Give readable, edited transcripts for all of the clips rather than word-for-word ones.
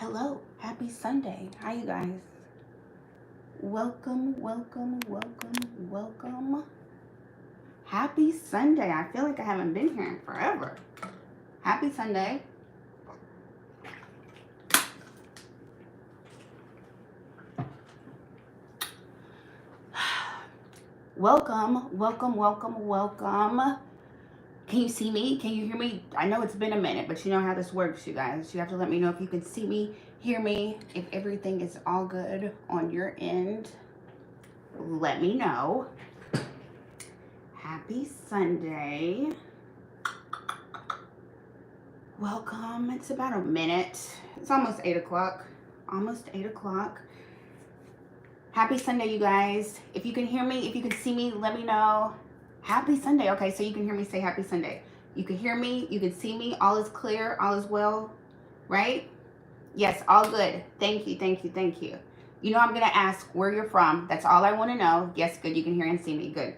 Hello, happy Sunday. Hi, you guys. Welcome, welcome, welcome, welcome. Happy Sunday. I feel like I haven't been here in forever. Happy Sunday. Welcome, welcome, welcome, welcome. Can you see me? Can you hear me? I know it's been a minute, but you know how this works, you guys. You have to let me know if you can see me, hear me, if everything is all good on your end. Let me know. Happy Sunday. Welcome. It's about a minute. It's almost 8 o'clock. Almost 8 o'clock. Happy Sunday, you guys. If you can hear me, if you can see me, let me know. Happy Sunday. Okay, so you can hear me say happy Sunday. You can hear me. You can see me. All is clear. All is well. Right? Yes, all good. Thank you. Thank you. Thank you. You know I'm going to ask where you're from. That's all I want to know. Yes, good. You can hear and see me. Good.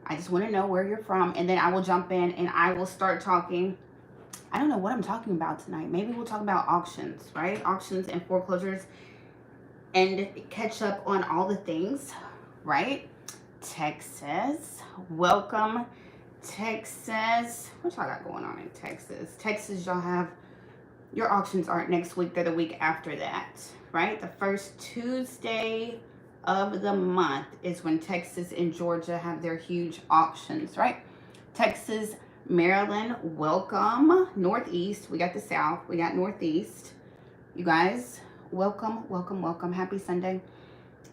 I just want to know where you're from. And then I will jump in and I will start talking. I don't know what I'm talking about tonight. Maybe we'll talk about auctions, right? Auctions and foreclosures and catch up on all the things, right? Texas. Welcome, Texas. What y'all got going on in Texas? Texas, y'all have, your auctions aren't next week. They're the week after that, right? The first Tuesday of the month is when Texas and Georgia have their huge auctions, right? Texas, Maryland, welcome. Northeast, we got the South, we got Northeast. You guys, welcome, welcome, welcome. Happy Sunday.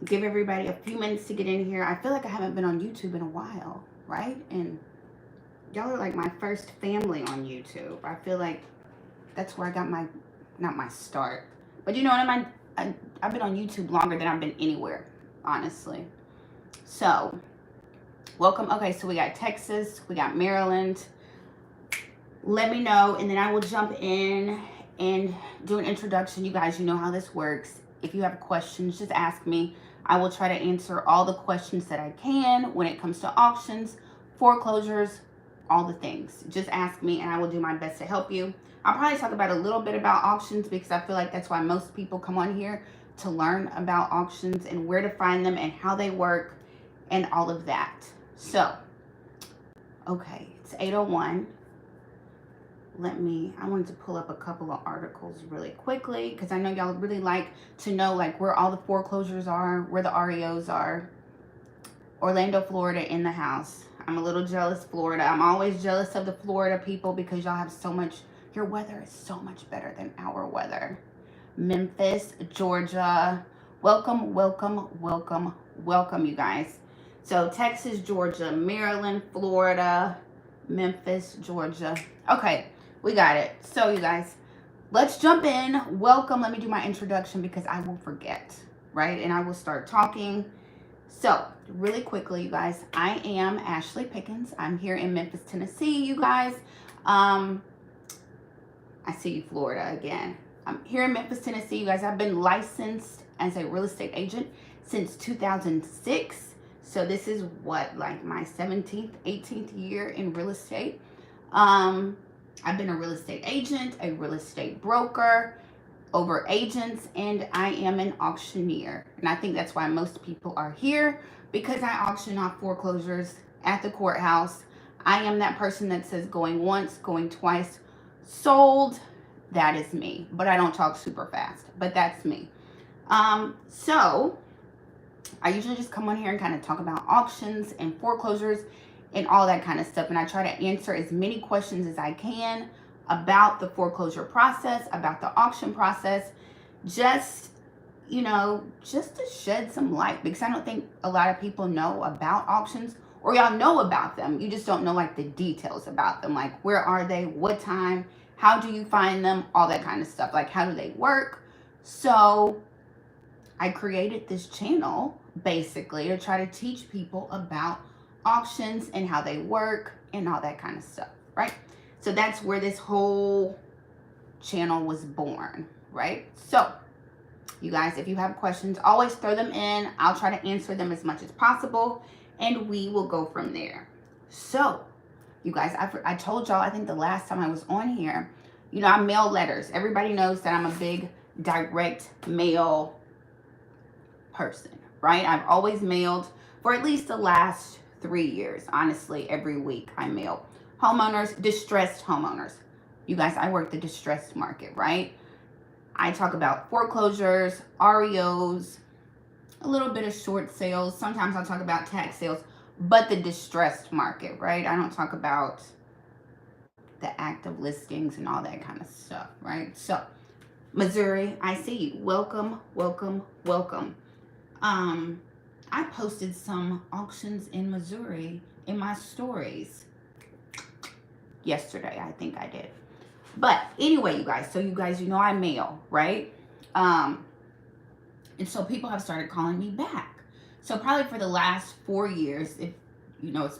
Give everybody a few minutes to get in here. I feel like I haven't been on YouTube in a while, right? And y'all are like my first family on YouTube. I feel like that's where I got my, not my start, but you know what I mean? I've been on YouTube longer than I've been anywhere, honestly. So, welcome. Okay, so we got Texas, we got Maryland. Let me know, and then I will jump in and do an introduction. You guys, you know how this works. If you have questions, just ask me. I will try to answer all the questions that I can when it comes to auctions, foreclosures, all the things. Just ask me, and I will do my best to help you. I'll probably talk about a little bit about auctions because I feel like that's why most people come on here, to learn about auctions and where to find them and how they work and all of that. So, okay, it's 8:01. I wanted to pull up a couple of articles really quickly because I know y'all really like to know like where all the foreclosures are, where the REOs are. Orlando, Florida in the house. I'm a little jealous, Florida. I'm always jealous of the Florida people because y'all have so much, your weather is so much better than our weather. Memphis, Georgia. Welcome, welcome, welcome, welcome, you guys. So Texas, Georgia, Maryland, Florida, Memphis, Georgia. Okay, we got it. So you guys, let's jump in. Welcome. Let me do my introduction because I will forget, right? And I will start talking. So really quickly, you guys, I am Ashley Pickens. I'm here in Memphis, Tennessee, you guys. I see you, Florida, again. I'm here in Memphis, Tennessee, you guys. I've been licensed as a real estate agent since 2006. So this is what, like my 17th, 18th year in real estate. I've been a real estate agent, a real estate broker, over agents, and I am an auctioneer. And I think that's why most people are here, because I auction off foreclosures at the courthouse. I am that person that says going once, going twice, sold. That is me, but I don't talk super fast, but that's me. So I usually just come on here and kind of talk about auctions and foreclosures and all that kind of stuff. And I try to answer as many questions as I can about the foreclosure process, about the auction process, just, you know, just to shed some light, because I don't think a lot of people know about auctions, or y'all know about them. You just don't know like the details about them. Like, where are they? What time? How do you find them? All that kind of stuff. Like, how do they work? So I created this channel basically to try to teach people about auctions and how they work and all that kind of stuff, right? So that's where this whole channel was born, right? So you guys, if you have questions, always throw them in. I'll try to answer them as much as possible, and we will go from there. So you guys, I told y'all, I think the last time I was on here, you know, I mail letters. Everybody knows that I'm a big direct mail person, right? I've always mailed for at least the last 3 years. Honestly, every week I mail homeowners, distressed homeowners. You guys, I work the distressed market, right? I talk about foreclosures, REOs, a little bit of short sales. Sometimes I'll talk about tax sales, but the distressed market, right? I don't talk about the active listings and all that kind of stuff, right? So, Missouri, I see you. Welcome, welcome, welcome. I posted some auctions in Missouri in my stories yesterday. I think I did. But anyway, you guys, so you guys, you know I mail, right? And so people have started calling me back. So probably for the last 4 years, if you know it's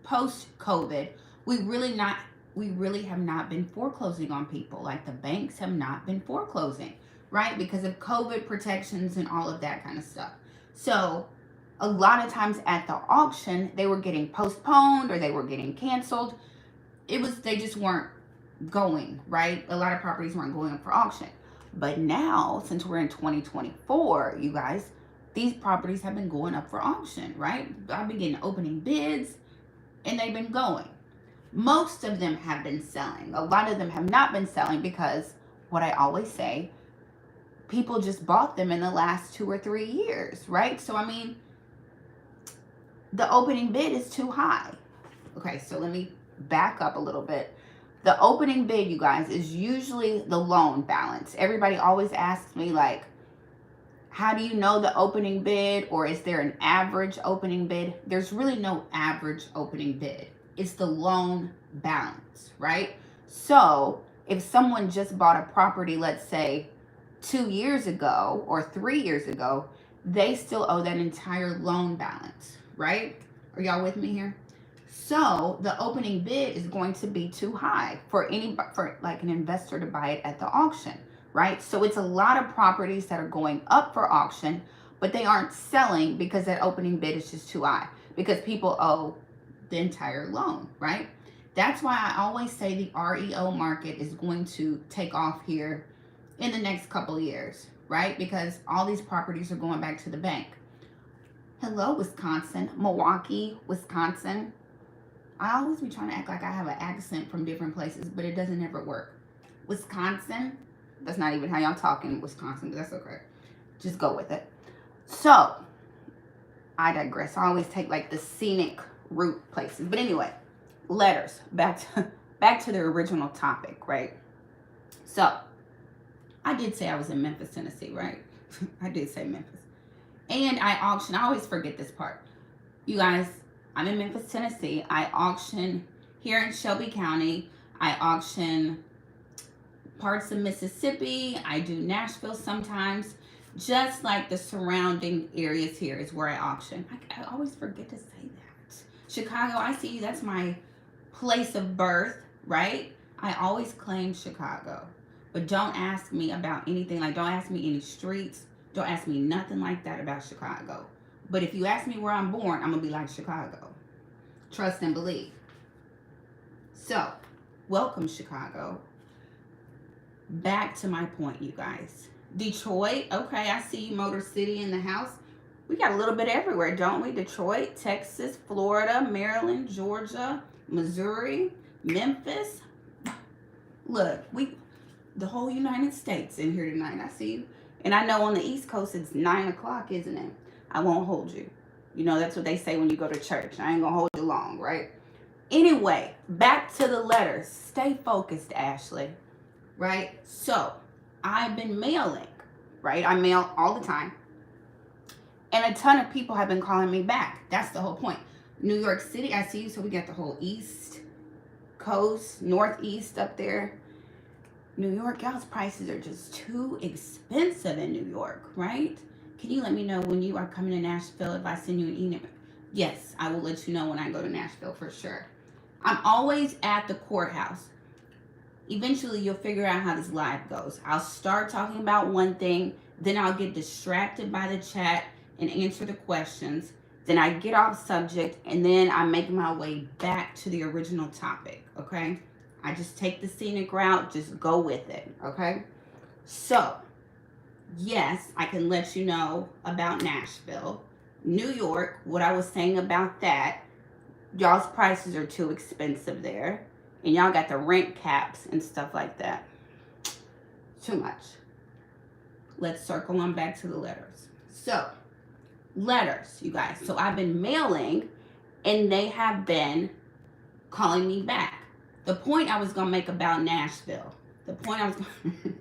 post-COVID, we really have not been foreclosing on people. Like the banks have not been foreclosing, right? Because of COVID protections and all of that kind of stuff. So a lot of times at the auction, they were getting postponed or they were getting canceled. They just weren't going, right? A lot of properties weren't going up for auction. But now, since we're in 2024, you guys, these properties have been going up for auction, right? I've been getting opening bids and they've been going. Most of them have been selling. A lot of them have not been selling because what I always say, people just bought them in the last 2 or 3 years, right? So, I mean, the opening bid is too high. Okay, so let me back up a little bit. The opening bid, you guys, is usually the loan balance. Everybody always asks me, like, how do you know the opening bid, or is there an average opening bid? There's really no average opening bid. It's the loan balance, right? So if someone just bought a property, let's say 2 years ago or 3 years ago, they still owe that entire loan balance, right? Are y'all with me here? So the opening bid is going to be too high for like an investor to buy it at the auction, right? So it's a lot of properties that are going up for auction, but they aren't selling because that opening bid is just too high because people owe the entire loan, right? That's why I always say the REO market is going to take off here in the next couple of years, right? Because all these properties are going back to the bank. Hello, Wisconsin, Milwaukee, Wisconsin. I always be trying to act like I have an accent from different places, but it doesn't ever work. Wisconsin, that's not even how y'all talk in Wisconsin, but that's okay. Just go with it. So, I digress. I always take like the scenic route places. But anyway, letters. Back to the original topic, right? So, I did say I was in Memphis, Tennessee, right? I did say Memphis. And I auction. I always forget this part. You guys, I'm in Memphis, Tennessee. I auction here in Shelby County. I auction parts of Mississippi. I do Nashville sometimes. Just like the surrounding areas here is where I auction. I always forget to say that. Chicago, I see you. That's my place of birth, right? I always claim Chicago. But don't ask me about anything. Like, don't ask me any streets. Don't ask me nothing like that about Chicago. But if you ask me where I'm born, I'm going to be like Chicago. Trust and believe. So, welcome, Chicago. Back to my point, you guys. Detroit. Okay, I see you, Motor City in the house. We got a little bit everywhere, don't we? Detroit, Texas, Florida, Maryland, Georgia, Missouri, Memphis. Look, the whole United States in here tonight. I see you. And I know on the East Coast it's 9 o'clock, isn't it? I won't hold you. You know, that's what they say when you go to church. I ain't gonna hold you long, right? Anyway, back to the letters. Stay focused, Ashley. Right? So, I've been mailing, right? I mail all the time. And a ton of people have been calling me back. That's the whole point. New York City, I see you. So we got the whole East Coast, Northeast up there. New York, y'all's prices are just too expensive in New York, right? Can you let me know when you are coming to Nashville if I send you an email? Yes, I will let you know when I go to Nashville for sure. I'm always at the courthouse. Eventually, you'll figure out how this live goes. I'll start talking about one thing, then I'll get distracted by the chat and answer the questions. Then I get off subject, and then I make my way back to the original topic, okay? I just take the scenic route, just go with it, okay? So, yes, I can let you know about Nashville. New York, what I was saying about that, y'all's prices are too expensive there. And y'all got the rent caps and stuff like that. Too much. Let's circle on back to the letters. So, letters, you guys. So, I've been mailing and they have been calling me back. The point I was going to make about Nashville. The point I was going to...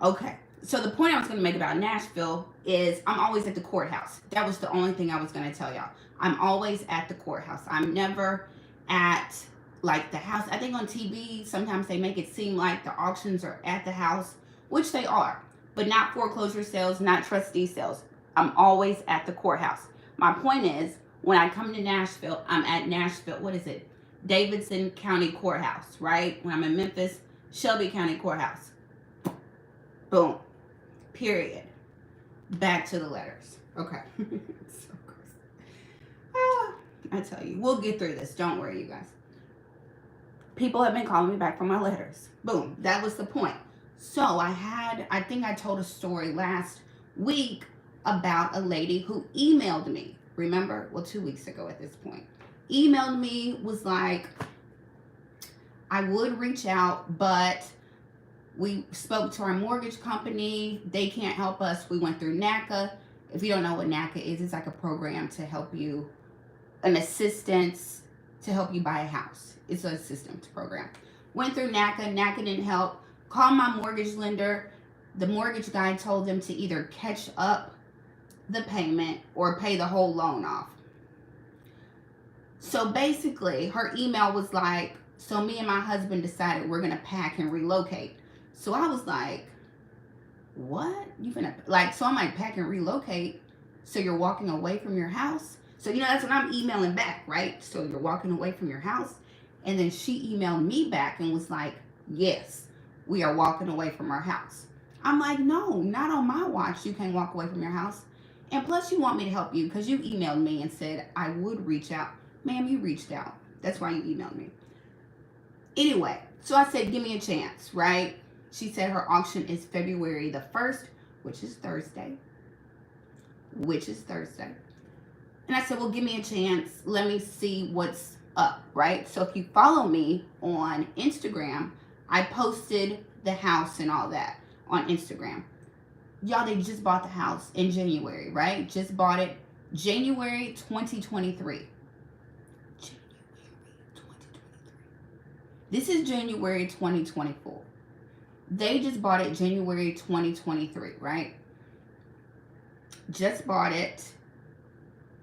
Okay. So the point I was going to make about Nashville is I'm always at the courthouse. That was the only thing I was going to tell y'all. I'm always at the courthouse. I'm never at like the house. I think on TV, sometimes they make it seem like the auctions are at the house, which they are, but not foreclosure sales, not trustee sales. I'm always at the courthouse. My point is, when I come to Nashville, I'm at Nashville. What is it? Davidson County Courthouse, right? When I'm in Memphis, Shelby County Courthouse. Boom. Period. Back to the letters. Okay. So gross. I tell you, we'll get through this. Don't worry, you guys. People have been calling me back for my letters. Boom. That was the point. So I think I told a story last week about a lady who emailed me. Remember? Well, 2 weeks ago at this point. Emailed me, was like, I would reach out, but we spoke to our mortgage company. They can't help us. We went through NACA. If you don't know what NACA is, it's like a program to help you, an assistance to help you buy a house. It's an assistance program. Went through NACA. NACA didn't help. Called my mortgage lender. The mortgage guy told them to either catch up the payment or pay the whole loan off. So basically, her email was like, so me and my husband decided we're going to pack and relocate. So I was like, what? You finna, like, so I'm like, pack and relocate? So you're walking away from your house? So, you know, that's what I'm emailing back, right? So you're walking away from your house? And then she emailed me back and was like, yes, we are walking away from our house. I'm like, no, not on my watch. You can't walk away from your house. And plus you want me to help you because you emailed me and said I would reach out. Ma'am, you reached out. That's why you emailed me. Anyway, so I said, give me a chance, right? She said her auction is February the 1st, which is Thursday. And I said, well, give me a chance. Let me see what's up, right? So if you follow me on Instagram, I posted the house and all that on Instagram. Y'all, they just bought the house in January, right? Just bought it January 2023. This is January 2024. They just bought it January 2023, right? Just bought it.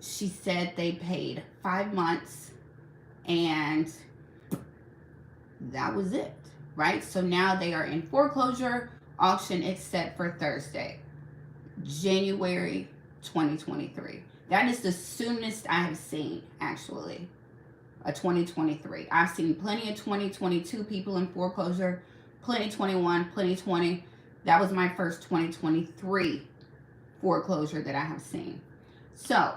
She said they paid 5 months and that was it, right? So now they are in foreclosure. Auction is set for Thursday, January 2023. That is the soonest I have seen, actually, a 2023. I've seen plenty of 2022 people in foreclosure, plenty 21, plenty 20. That was my first 2023 foreclosure that I have seen. So,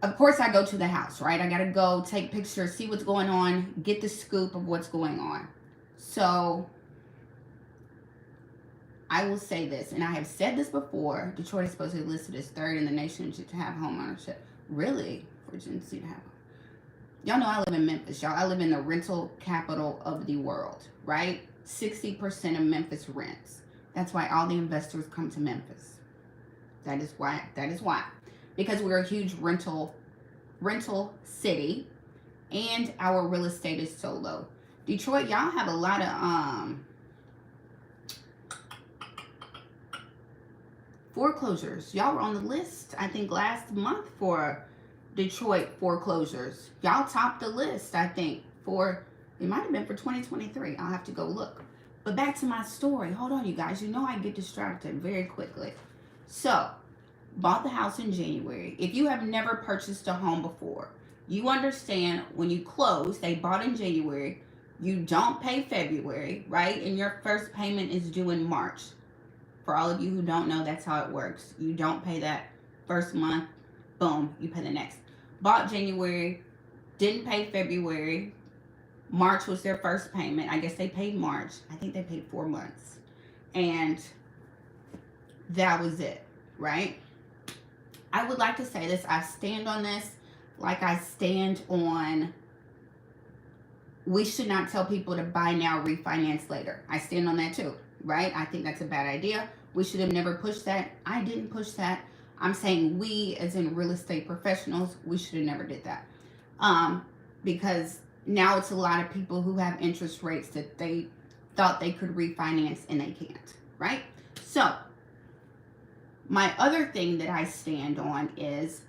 of course, I go to the house, right? I got to go take pictures, see what's going on, get the scoop of what's going on. So, I will say this, and I have said this before. Detroit is supposedly listed as 3rd in the nation to have home ownership. Really? For Gen Z to have. Y'all know I live in Memphis, y'all. I live in the rental capital of the world, right? 60% of Memphis rents. That's why all the investors come to Memphis. That is why. Because we're a huge rental city, and our real estate is so low. Detroit, y'all have a lot of foreclosures. Y'all were on the list, I think, last month for Detroit foreclosures. Y'all topped the list, I think, for, it might have been for 2023. I'll have to go look. But back to my story. Hold on, you guys. You know I get distracted very quickly. So, bought the house in January. If you have never purchased a home before, you understand when you close, they bought in January, you don't pay February, right? And your first payment is due in March. For all of you who don't know, that's how it works. You don't pay that first month, boom, you pay the next. Bought January, didn't pay February. March was their first payment. I guess they paid March. I think they paid 4 months. And that was it, right? I would like to say this. I stand on this like I stand on, we should not tell people to buy now, refinance later. I stand on that too, right? I think that's a bad idea. We should have never pushed that. I didn't push that. I'm saying we, as in real estate professionals, we should have never did that. Because now it's a lot of people who have interest rates that they thought they could refinance and they can't, right? So my other thing that I stand on is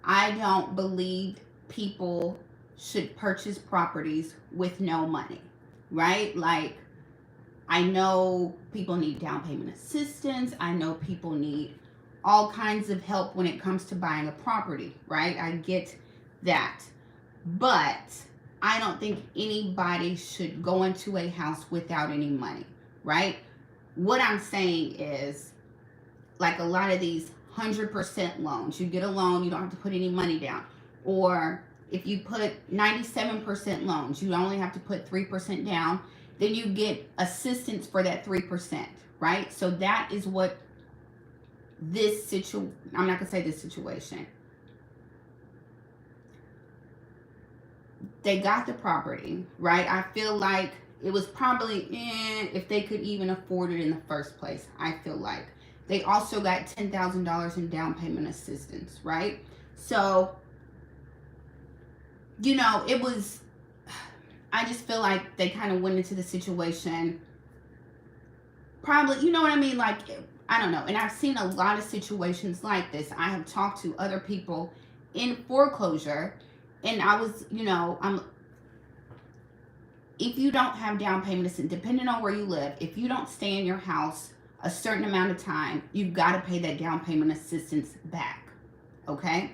I don't believe people should purchase properties with no money, right? Like, I know people need down payment assistance. I know people need all kinds of help when it comes to buying a property, right? I get that. But I don't think anybody should go into a house without any money, right? What I'm saying is, like a lot of these 100% loans, you get a loan, you don't have to put any money down. Or if you put 97% loans, you only have to put 3% down, then you get assistance for that 3%, right? So that is what this I'm not gonna say this situation. They got the property, right? I feel like it was probably, if they could even afford it in the first place, I feel like. They also got $10,000 in down payment assistance, right? So, you know, it was, I just feel like they kind of went into the situation, probably, you know what I mean? Like, I don't know. And I've seen a lot of situations like this. I have talked to other people in foreclosure, and I was, you know, if you don't have down payment assistance, depending on where you live, if you don't stay in your house a certain amount of time, you've got to pay that down payment assistance back. Okay?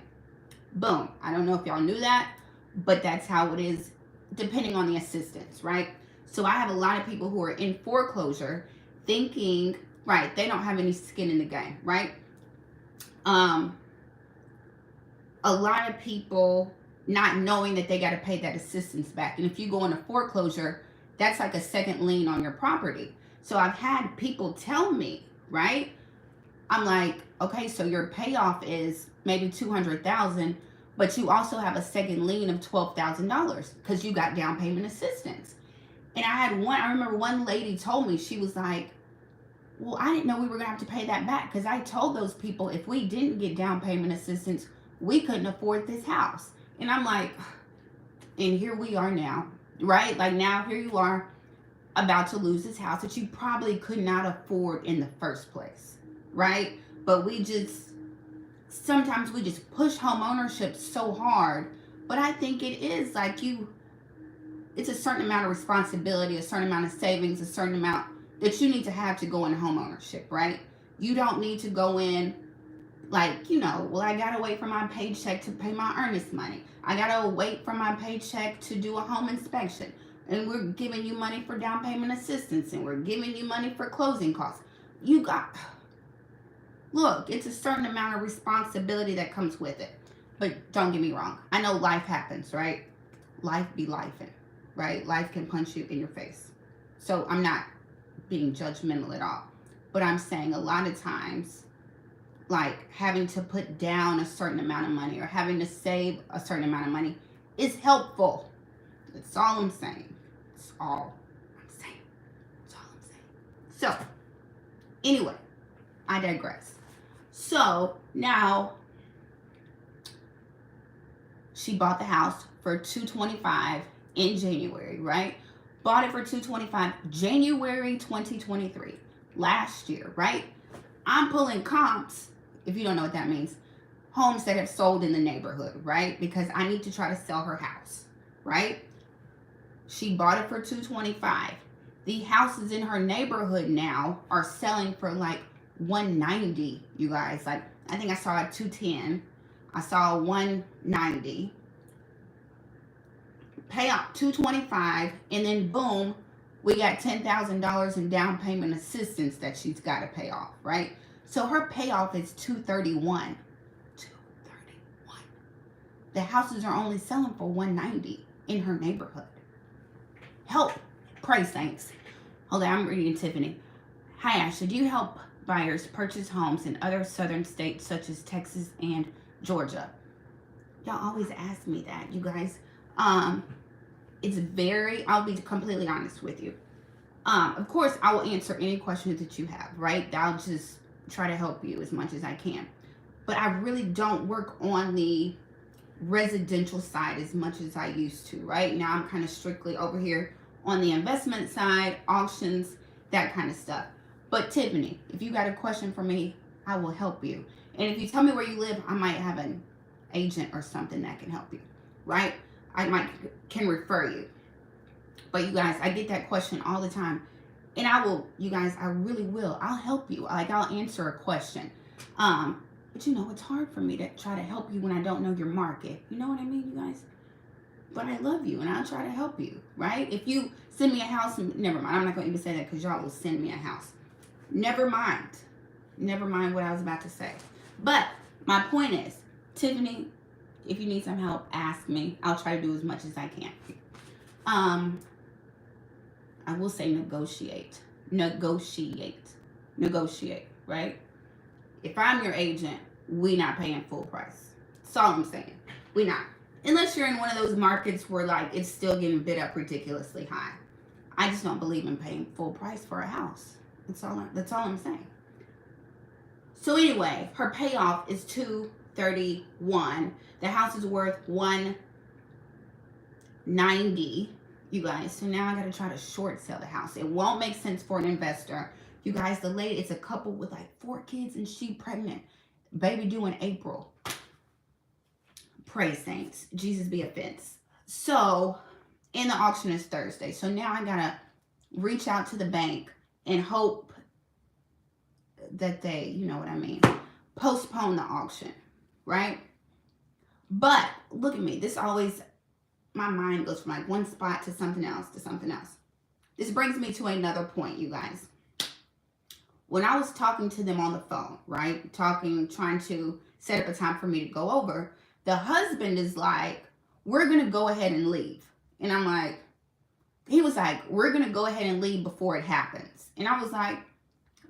Boom. I don't know if y'all knew that, but that's how it is depending on the assistance, right? So I have a lot of people who are in foreclosure thinking, right, they don't have any skin in the game, right? A lot of people not knowing that they got to pay that assistance back. And if you go into foreclosure, that's like a second lien on your property. So I've had people tell me, right? I'm like, okay, so your payoff is maybe $200,000, but you also have a second lien of $12,000 because you got down payment assistance. And I remember one lady told me, she was like, well, I didn't know we were gonna have to pay that back because I told those people if we didn't get down payment assistance, we couldn't afford this house. And I'm like, and here we are now, right? Like now here you are about to lose this house that you probably could not afford in the first place, right? But sometimes we just push home ownership so hard. But I think it is like it's a certain amount of responsibility, a certain amount of savings, a certain amount that you need to have to go into home ownership, right? You don't need to go in like, you know, well, I gotta wait for my paycheck to pay my earnest money. I gotta wait for my paycheck to do a home inspection. And we're giving you money for down payment assistance, and we're giving you money for closing costs. Look, it's a certain amount of responsibility that comes with it. But don't get me wrong. I know life happens, right? Life be lifing, right? Life can punch you in your face. So I'm not being judgmental at all. But I'm saying a lot of times, like having to put down a certain amount of money or having to save a certain amount of money is helpful. That's all I'm saying. That's all I'm saying. That's all I'm saying. So, anyway, I digress. So, now she bought the house for $225 in January, right? Bought it for $225 January 2023, last year, right? I'm pulling comps, if you don't know what that means, homes that have sold in the neighborhood, right? Because I need to try to sell her house, right? She bought it for $225. The houses in her neighborhood now are selling for like $190, you guys. Like, I think I saw a $210. I saw a $190. Pay up $225, and then boom, we got $10,000 in down payment assistance that she's got to pay off, right? So her payoff is $231. $231. The houses are only selling for $190 in her neighborhood. Help. Pray, saints. Hold on, I'm reading Tiffany. Hi, Ashley. Do you help buyers purchase homes in other southern states such as Texas and Georgia? Y'all always ask me that, you guys. Um, I'll be completely honest with you. Of course, I will answer any questions that you have, right? I'll just try to help you as much as I can. But I really don't work on the residential side as much as I used to, right? Now I'm kind of strictly over here on the investment side, auctions, that kind of stuff. But Tiffany, if you got a question for me, I will help you. And if you tell me where you live, I might have an agent or something that can help you, right? I might can refer you. But you guys, I get that question all the time. And I will, you guys, I really will. I'll help you. Like, I'll answer a question. But it's hard for me to try to help you when I don't know your market. You know what I mean, you guys? But I love you and I'll try to help you, right? If you send me a house, never mind. I'm not going to even say that because y'all will send me a house. Never mind. Never mind what I was about to say. But my point is, Tiffany, if you need some help, ask me. I'll try to do as much as I can. I will say negotiate, right? If I'm your agent, we not paying full price. That's all I'm saying. We not. Unless you're in one of those markets where like it's still getting bid up ridiculously high. I just don't believe in paying full price for a house. That's all I'm saying. So anyway, her payoff is $231. The house is worth $190. You guys, so now I gotta try to short sell the house. It won't make sense for an investor. You guys, the lady, it's a couple with like 4 kids and she pregnant. Baby due in April. Praise saints. Jesus be a fence. So, and the auction is Thursday. So now I gotta reach out to the bank and hope that they, you know what I mean, postpone the auction, right? But look at me. This always, my mind goes from like one spot to something else to something else. This brings me to another point, you guys. When I was talking to them on the phone, right? Trying to set up a time for me to go over, the husband is like, we're going to go ahead and leave. And I'm like, he was like, we're going to go ahead and leave before it happens. And I was like,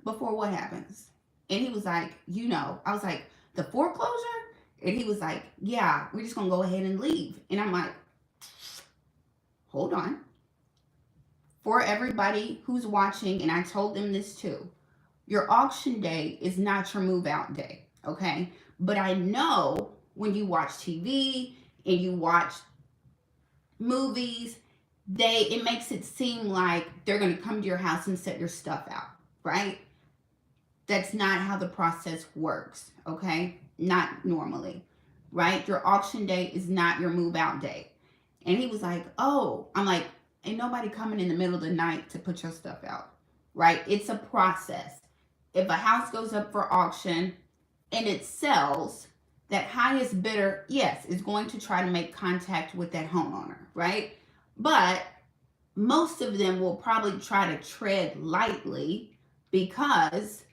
before what happens? And he was like, I was like, the foreclosure? And he was like, yeah, we're just going to go ahead and leave. And I'm like, hold on. For everybody who's watching, and I told them this too, your auction day is not your move out day, okay? But I know when you watch TV and you watch movies, it makes it seem like they're going to come to your house and set your stuff out, right? That's not how the process works, okay? Not normally, right? Your auction day is not your move out day. And he was like, oh, I'm like, ain't nobody coming in the middle of the night to put your stuff out, right? It's a process. If a house goes up for auction and it sells, that highest bidder, yes, is going to try to make contact with that homeowner, right? But most of them will probably try to tread lightly because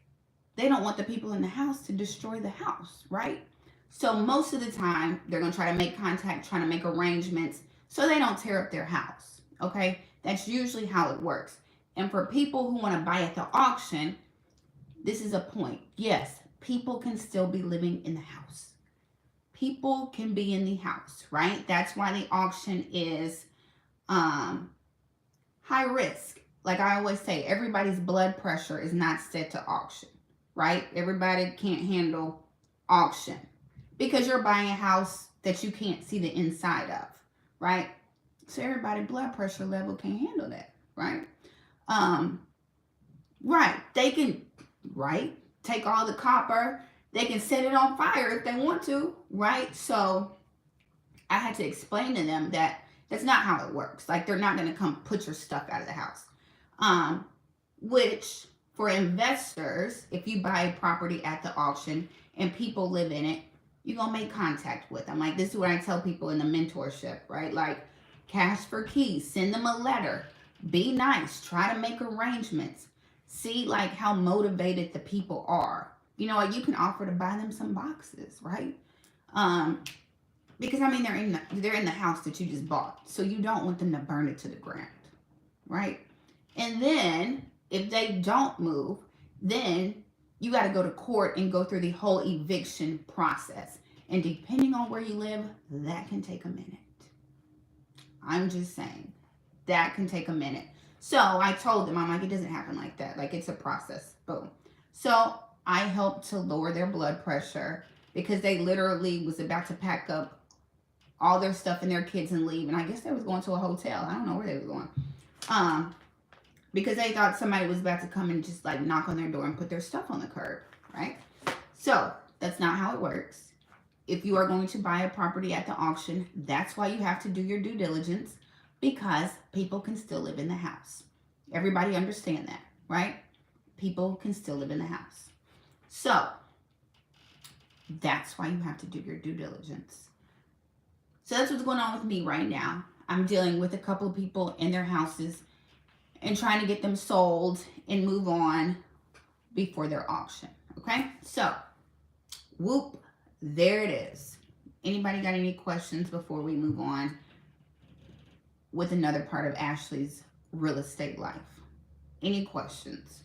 they don't want the people in the house to destroy the house, right? So most of the time, they're going to try to make contact, trying to make arrangements so they don't tear up their house, okay? That's usually how it works. And for people who want to buy at the auction, this is a point. Yes, people can still be living in the house. People can be in the house, right? That's why the auction is high risk. Like I always say, everybody's blood pressure is not set to auction, right? Everybody can't handle auction because you're buying a house that you can't see the inside of, right? So everybody's blood pressure level can handle that, right? Right. They can, right, take all the copper. They can set it on fire if they want to, right? So I had to explain to them that that's not how it works. Like they're not going to come put your stuff out of the house. Which for investors, if you buy a property at the auction and people live in it, you're going to make contact with them. Like this is what I tell people in the mentorship, right? Like cash for keys, send them a letter, be nice, try to make arrangements, see like how motivated the people are. You know, like you can offer to buy them some boxes, right? Because I mean they're in the house that you just bought, so you don't want them to burn it to the ground, right? And then if they don't move, Then you got to go to court and go through the whole eviction process. And depending on where you live, that can take a minute. I'm just saying, that can take a minute. So I told them, I'm like, it doesn't happen like that. Like, it's a process. Boom. So I helped to lower their blood pressure because they literally was about to pack up all their stuff and their kids and leave. And I guess they was going to a hotel. I don't know where they were going. Because they thought somebody was about to come and just like knock on their door and put their stuff on the curb, right? So that's not how it works. If you are going to buy a property at the auction, that's why you have to do your due diligence, because people can still live in the house. Everybody understand that, right? People can still live in the house. So that's why you have to do your due diligence. So that's what's going on with me right now. I'm dealing with a couple of people in their houses and trying to get them sold and move on before their auction. Okay, so whoop, there it is. Anybody got any questions before we move on with another part of Ashley's real estate life? Any questions?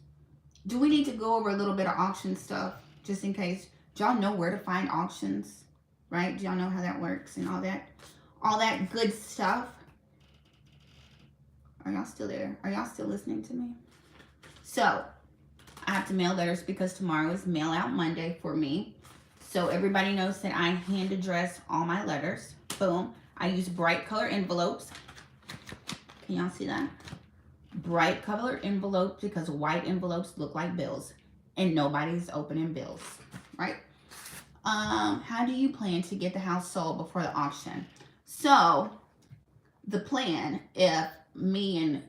Do we need to go over a little bit of auction stuff just in case? Do y'all know where to find auctions, right? Do y'all know how that works and all that good stuff? Are y'all still there? Are y'all still listening to me? So I have to mail letters because tomorrow is mail out Monday for me. So everybody knows that I hand address all my letters. Boom. I use bright color envelopes. Can y'all see that? Bright color envelopes, because white envelopes look like bills and nobody's opening bills, right? How do you plan to get the house sold before the auction? So the plan, if me,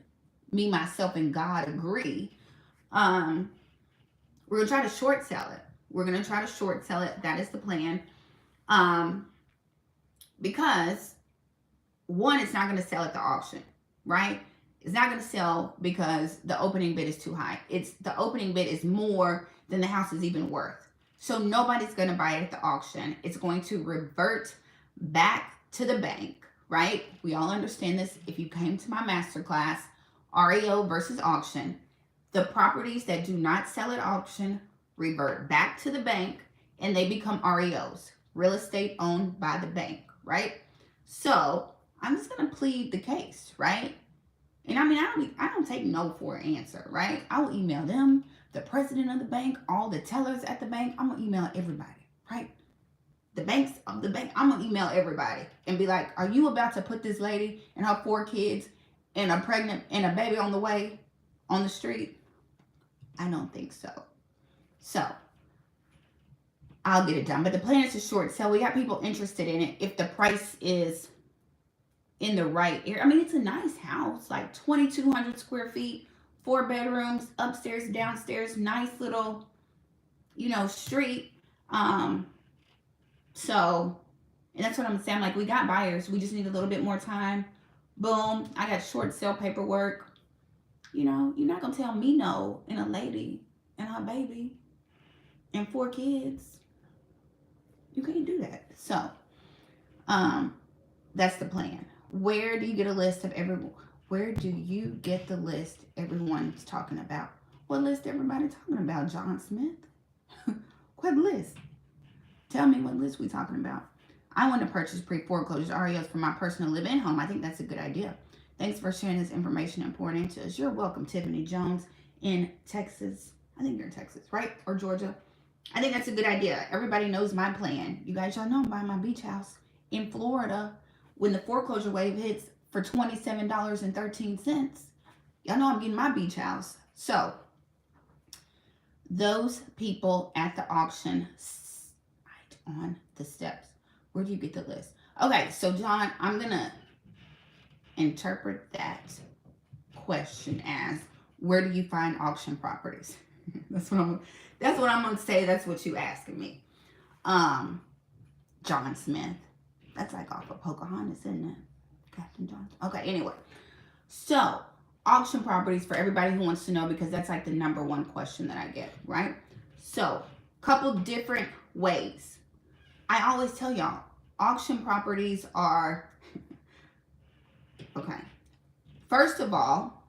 myself, and God agree, we're gonna try to short sell it. We're gonna try to short sell it. That is the plan. Because one, it's not gonna sell at the auction, right? It's not gonna sell because the opening bid is too high. The opening bid is more than the house is even worth. So nobody's gonna buy it at the auction. It's going to revert back to the bank. Right? We all understand this. If you came to my masterclass, REO versus auction, the properties that do not sell at auction revert back to the bank and they become REOs, real estate owned by the bank, right? So I'm just going to plead the case, right? And I mean, I don't take no for an answer, right? I will email them, the president of the bank, all the tellers at the bank. I'm going to email everybody, right? The bank, I'm going to email everybody and be like, are you about to put this lady and her 4 kids and a pregnant and a baby on the way on the street? I don't think so. So I'll get it done. But the plan is to short sell. We got people interested in it if the price is in the right area. I mean, it's a nice house, like 2,200 square feet, 4 bedrooms, upstairs, downstairs, nice little, street. So, and that's what I'm saying. Like, we got buyers. We just need a little bit more time. Boom. I got short sale paperwork. You're not going to tell me no and a lady and her baby and 4 kids. You can't do that. So, that's the plan. Where do you get a list of everyone? Where do you get the list everyone's talking about? What list everybody talking about, John Smith? What list? Tell me what list we talking about. I want to purchase pre-foreclosure REOs for my personal live-in home. I think that's a good idea. Thanks for sharing this information and pouring into us. You're welcome, Tiffany Jones in Texas. I think you're in Texas, right? Or Georgia. I think that's a good idea. Everybody knows my plan. You guys, y'all know I'm buying my beach house in Florida when the foreclosure wave hits for $27.13. Y'all know I'm getting my beach house. So, those people at the auction on the steps. Where do you get the list? Okay, so John, I'm gonna interpret that question as, where do you find auction properties? That's what I'm gonna say. That's what you asking me. John Smith. That's like off of Pocahontas, isn't it? Captain John. Okay, anyway. So, auction properties for everybody who wants to know, because that's like the number one question that I get, right? So, couple different ways. I always tell y'all, auction properties are, okay. First of all,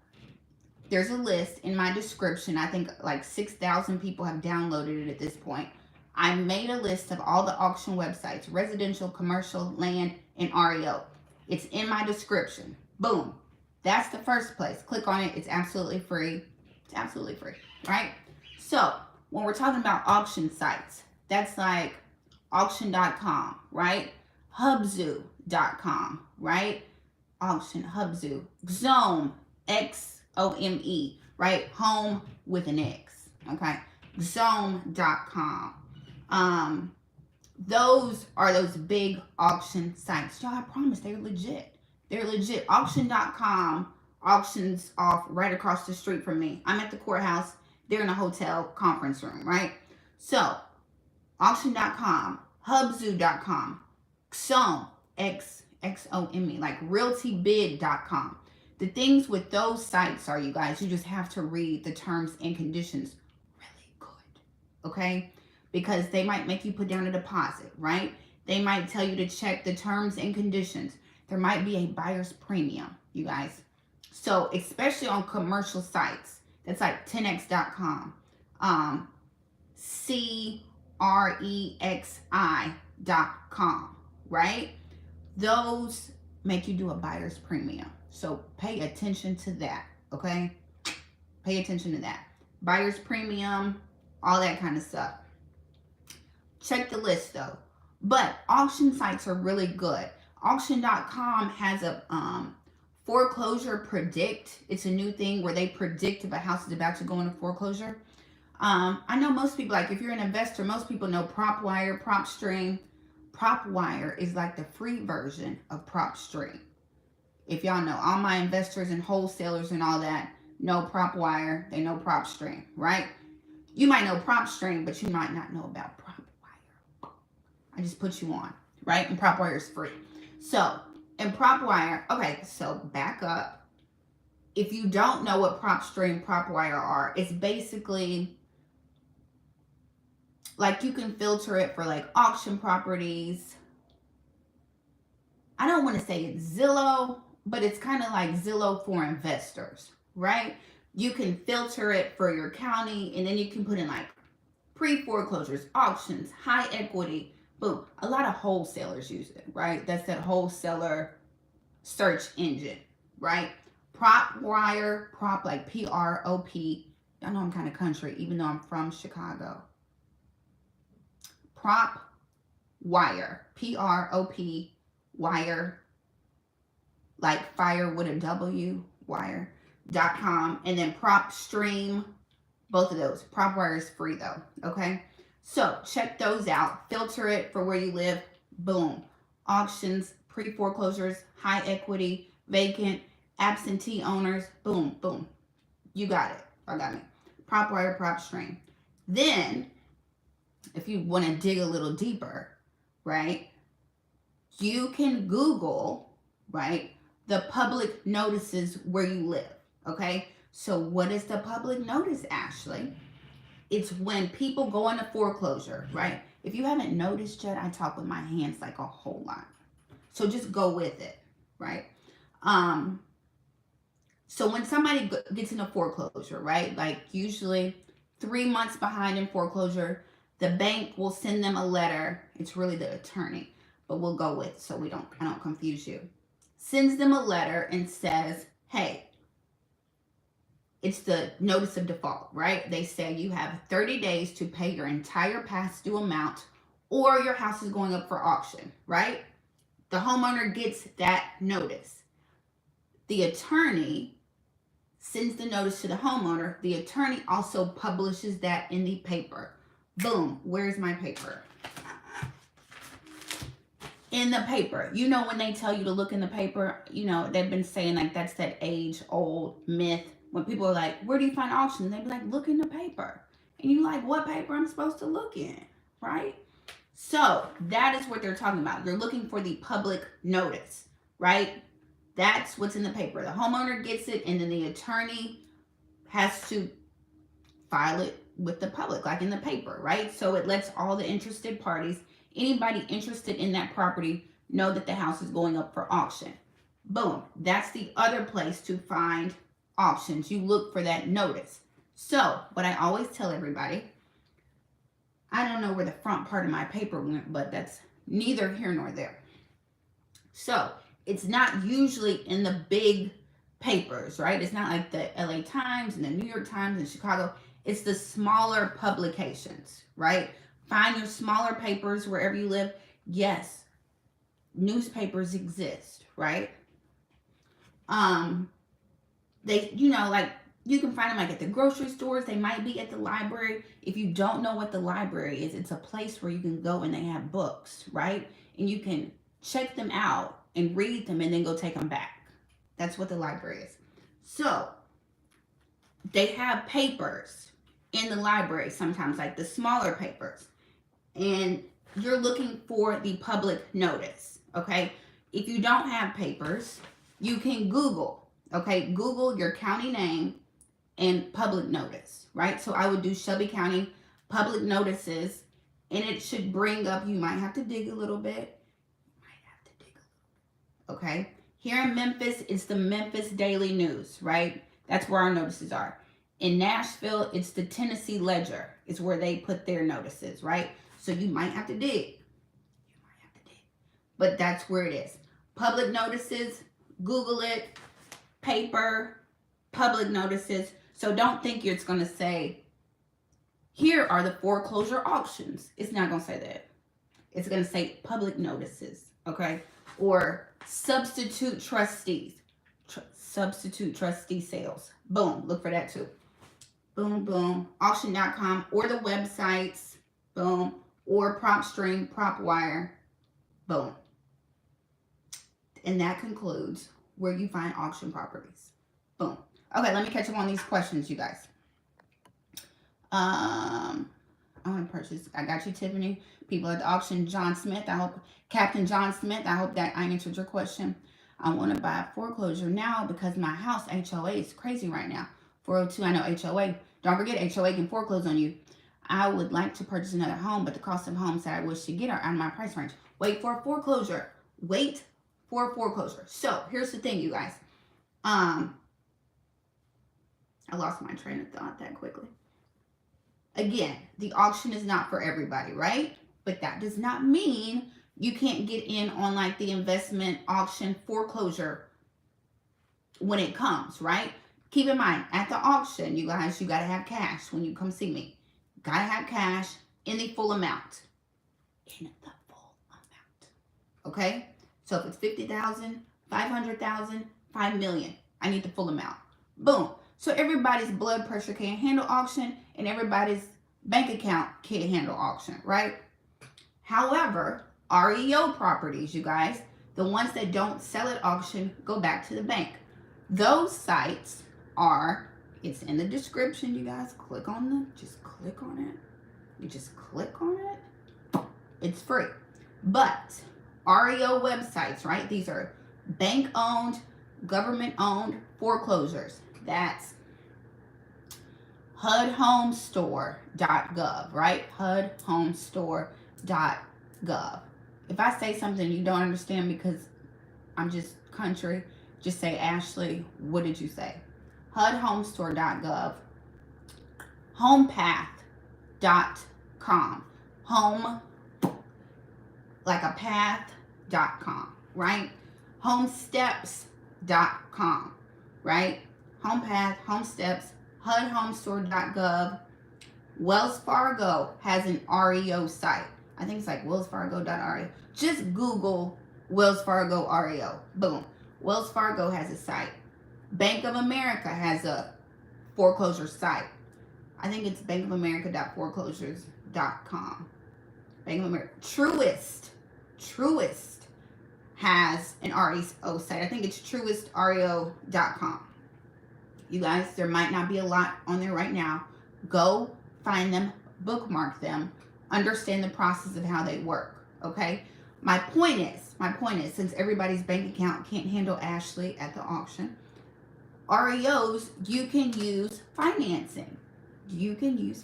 There's a list in my description. I think like 6,000 people have downloaded it at this point. I made a list of all the auction websites, residential, commercial, land, and REO. It's in my description. Boom. That's the first place. Click on it. It's absolutely free. It's absolutely free, right? So when we're talking about auction sites, that's like auction.com, right? Hubzoo.com, right? Auction, Hubzoo. Xome, Xome, right? Home with an X, okay? Xome.com. Those are those big auction sites. Y'all, I promise they're legit. They're legit. Auction.com auctions off right across the street from me. I'm at the courthouse. They're in a hotel conference room, right? So, auction.com, hubzoo.com, Xome, Xome, like realtybid.com. The things with those sites are, you guys, you just have to read the terms and conditions really good, okay? Because they might make you put down a deposit, right? They might tell you to check the terms and conditions. There might be a buyer's premium, you guys. So, especially on commercial sites, that's like 10x.com, CREXI.com, right? Those make you do a buyer's premium. So, pay attention to that, okay? Pay attention to that. Buyer's premium, all that kind of stuff. Check the list though. But auction sites are really good. Auction.com has a foreclosure predict. It's a new thing where they predict if a house is about to go into foreclosure. I know most people, like if you're an investor, most people know PropWire, PropStream. PropWire is like the free version of PropStream. If y'all know, all my investors and wholesalers and all that know PropWire, they know PropStream, right? You might know PropStream, but you might not know about PropWire. I just put you on, right? And PropWire is free. So, in PropWire, okay, so back up. If you don't know what PropStream, PropWire are, it's basically like you can filter it for like auction properties. I don't want to say it's Zillow, but it's kind of like Zillow for investors, right? You can filter it for your county, and then you can put in like pre-foreclosures, auctions, high equity, boom. A lot of wholesalers use it, right? That's that wholesaler search engine, right? PropWire, prop like P-R-O-P. Y'all know I'm kind of country, even though I'm from Chicago. PropWire, P-R-O-P, wire, like fire with a W, wire.com, and then PropStream, both of those. PropWire is free though, okay? So check those out. Filter it for where you live. Boom. Auctions, pre-foreclosures, high equity, vacant, absentee owners. Boom, boom. You got it. I got me. PropWire, PropStream. Then, if you want to dig a little deeper, right, you can Google, right, the public notices where you live, okay? So what is the public notice, Ashley? It's when people go into foreclosure, right? If you haven't noticed yet, I talk with my hands like a whole lot. So just go with it, right? So when somebody gets into foreclosure, right? Like usually 3 months behind in foreclosure, the bank will send them a letter. It's really the attorney, but we'll go with so I don't confuse you. Sends them a letter and says, hey, it's the notice of default, right? They say you have 30 days to pay your entire past due amount or your house is going up for auction, right? The homeowner gets that notice. The attorney sends the notice to the homeowner. The attorney also publishes that in the paper. Boom. Where's my paper? In the paper. You know when they tell you to look in the paper, you know, they've been saying like that's that age-old myth. When people are like, where do you find auctions? They be like, look in the paper. And you like, what paper I'm supposed to look in, right? So that is what they're talking about. You're looking for the public notice, right? That's what's in the paper. The homeowner gets it, and then the attorney has to file it with the public, like in the paper, right? So it lets all the interested parties, anybody interested in that property, know that the house is going up for auction. Boom. That's the other place to find auctions, you look for that notice. So what I always tell everybody, I don't know where the front part of my paper went, but that's neither here nor there. So it's not usually in the big papers, right? It's not like the LA Times and the New York Times and Chicago. It's the smaller publications, right? Find your smaller papers wherever you live. Yes, newspapers exist, right? They, like you can find them like at the grocery stores. They might be at the library. If you don't know what the library is, it's a place where you can go and they have books, right? And you can check them out and read them and then go take them back. That's what the library is. So they have papers in the library sometimes, like the smaller papers, and you're looking for the public notice, okay? If you don't have papers, you can Google, okay? Google your county name and public notice, right? So I would do Shelby County public notices, and it should bring up, you might have to dig a little bit, okay? Here in Memphis, it's the Memphis Daily News, right? That's where our notices are. In Nashville, it's the Tennessee Ledger. It's where they put their notices, right? So you might have to dig. But that's where it is. Public notices, Google it, paper, public notices. So don't think it's going to say, here are the foreclosure auctions. It's not going to say that. It's going to say public notices, okay? Or substitute trustees. Substitute trustee sales. Boom. Look for that too. Boom, boom. Auction.com or the websites. Boom. Or PropStream, PropWire. Boom. And that concludes where you find auction properties. Boom. Okay, let me catch up on these questions, you guys. I want to purchase. I got you, Tiffany. People at the auction, John Smith. Captain John Smith, I hope that I answered your question. I want to buy a foreclosure now because my house HOA is crazy right now. 402, I know HOA. Don't forget, HOA can foreclose on you. I would like to purchase another home, but the cost of homes that I wish to get are out of my price range. Wait for a foreclosure. Wait for a foreclosure. So here's the thing, you guys. I lost my train of thought that quickly. Again, the auction is not for everybody, right? But that does not mean you can't get in on like the investment auction foreclosure when it comes, right? Keep in mind, at the auction, you guys, you got to have cash when you come see me. Got to have cash in the full amount. In the full amount. Okay? So if it's 50,000, 500,000, 5 million, I need the full amount. Boom. So everybody's blood pressure can't handle auction and everybody's bank account can't handle auction, right? However, REO properties, you guys, the ones that don't sell at auction, go back to the bank. Those sites are, it's in the description, you guys. Click on just click on it. You just click on it. It's free. But REO websites, right? These are bank-owned, government-owned foreclosures. That's HUDHomestore.gov, right? HUDHomestore.gov. If I say something you don't understand because I'm just country, just say, Ashley, what did you say? HUDHomestore.gov. Homepath.com. Home, like a path.com, right? Homesteps.com, right? Homepath, Homesteps, HUDHomestore.gov. Wells Fargo has an REO site. I think it's like wellsfargo.reo. Just Google Wells Fargo REO. Boom. Wells Fargo has a site. Bank of America has a foreclosure site. I think it's bankofamerica.foreclosures.com. Bank of America. Truist has an REO site. I think it's truistreo.com. You guys, there might not be a lot on there right now. Go find them, bookmark them, understand the process of how they work, okay? My point is, since everybody's bank account can't handle Ashley at the auction, REOs, you can use financing. You can use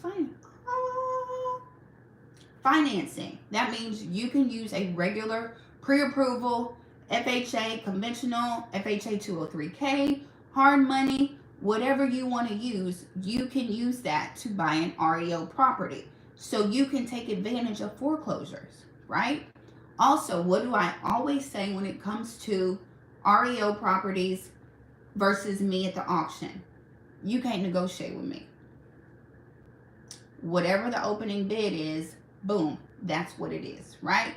financing. That means you can use a regular pre-approval FHA, conventional, FHA 203K, hard money, whatever you want to use, you can use that to buy an REO property. So you can take advantage of foreclosures, right? Also, what do I always say when it comes to REO properties versus me at the auction? You can't negotiate with me. Whatever the opening bid is, boom, that's what it is, right?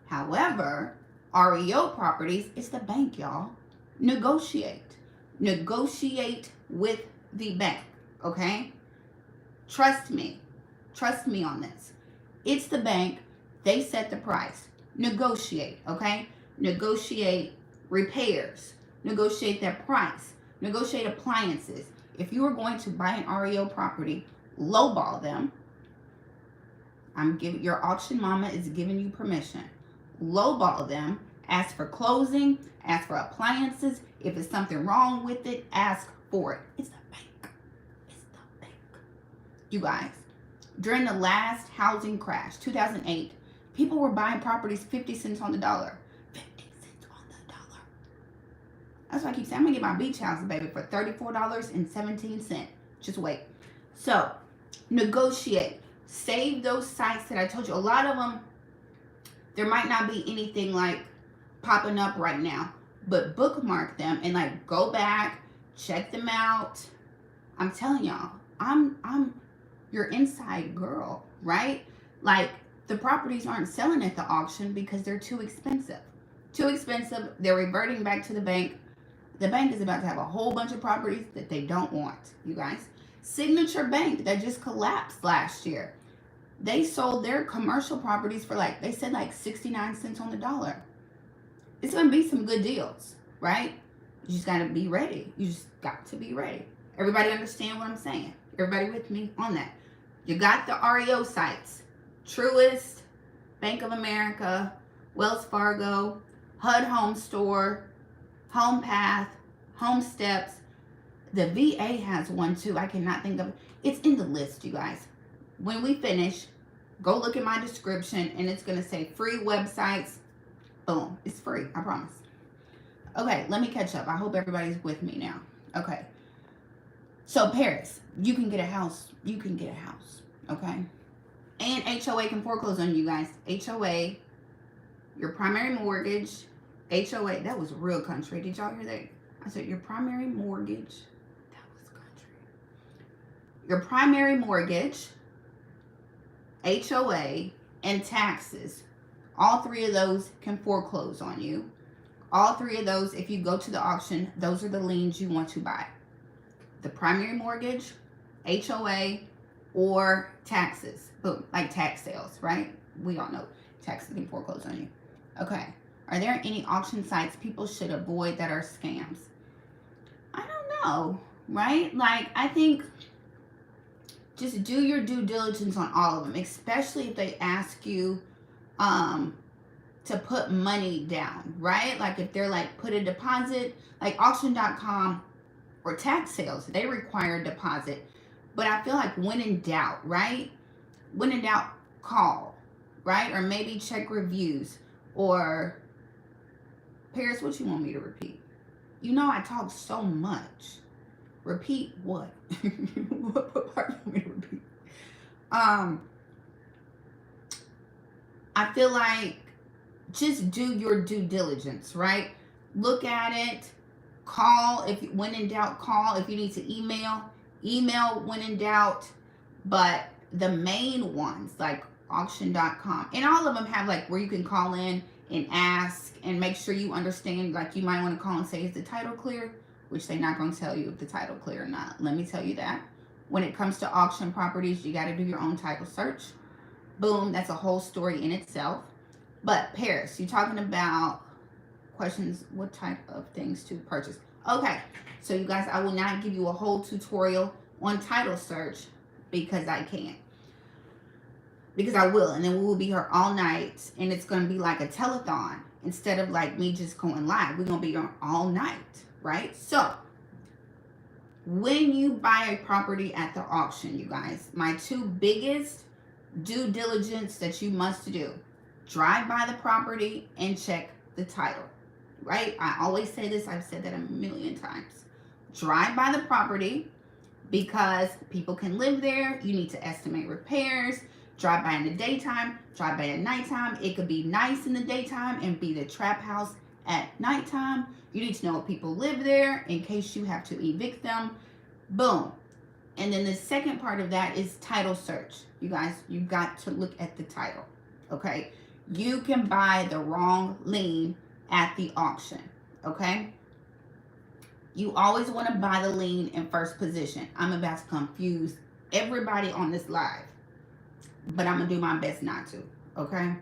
However, REO properties, it's the bank, y'all. Negotiate. Negotiate with the bank, okay? Trust me. Trust me on this. It's the bank. They set the price. Negotiate, okay? Negotiate repairs. Negotiate their price. Negotiate appliances. If you are going to buy an REO property, lowball them. Your auction mama is giving you permission. Lowball them. Ask for closing. Ask for appliances. If there's something wrong with it, ask for it. It's the bank. It's the bank. You guys, during the last housing crash, 2008, people were buying properties 50 cents on the dollar. 50 cents on the dollar. That's why I keep saying I'm going to get my beach house, baby, for $34.17. Just wait. So, negotiate. Save those sites that I told you. A lot of them, there might not be anything like popping up right now, but bookmark them and like go back, check them out. I'm telling y'all, I'm your inside girl, right? Like, the properties aren't selling at the auction because they're too expensive. Too expensive. They're reverting back to the bank. The bank is about to have a whole bunch of properties that they don't want, you guys. Signature Bank that just collapsed last year. They sold their commercial properties for they said 69 cents on the dollar. It's going to be some good deals, right? You just got to be ready. You just got to be ready. Everybody understand what I'm saying? Everybody with me on that? You got the REO sites. Truist, Bank of America, Wells Fargo, HUD Home Store, Home Path, Home Steps. The VA has one too. I cannot think of it. It's in the list, you guys. When we finish, go look at my description and it's going to say free websites. Boom. It's free. I promise. Okay, let me catch up. I hope everybody's with me now. Okay. So Paris, you can get a house. You can get a house. Okay. And HOA can foreclose on you guys. HOA, your primary mortgage. HOA, that was real country. Did y'all hear that? I said your primary mortgage. That was country. Your primary mortgage, HOA, and taxes. All three of those can foreclose on you. All three of those, if you go to the auction, those are the liens you want to buy. The primary mortgage, HOA, or taxes. Boom, like tax sales, right? We all know taxes can foreclose on you. Okay. Are there any auction sites people should avoid that are scams? I don't know, right? I think just do your due diligence on all of them, especially if they ask you to put money down, right? If they're put a deposit, like auction.com or tax sales, they require a deposit. But I feel like when in doubt, right? When in doubt, call, right? Or maybe check reviews. Or, Paris, what you want me to repeat? You know I talk so much. Repeat what? What part you want me to repeat? I feel like just do your due diligence, right? Look at it. Call. When in doubt, call. If you need to email when in doubt. But the main ones, like auction.com, and all of them have where you can call in and ask and make sure you understand. You might want to call and say, is the title clear? Which they're not going to tell you if the title clear or not. Let me tell you that. When it comes to auction properties, you got to do your own title search. Boom, that's a whole story in itself. But Paris, you're talking about questions, what type of things to purchase. Okay, so you guys, I will not give you a whole tutorial on title search because I can't. Because I will, and then we will be here all night, and it's going to be like a telethon instead of me just going live. We're going to be here all night, right? So, when you buy a property at the auction, you guys, my two biggest due diligence that you must do: drive by the property and check the title, right? I always say this. I've said that a million times. drive by the property because people can live there. You need to estimate repairs. Drive by in the daytime, drive by at nighttime. It could be nice in the daytime and be the trap house at nighttime. You need to know if people live there in case you have to evict them. Boom. And then the second part of that is title search. You guys, you got to look at the title, okay? You can buy the wrong lien at the auction, okay? You always want to buy the lien in first position. I'm about to confuse everybody on this live, but I'm going to do my best not to, okay?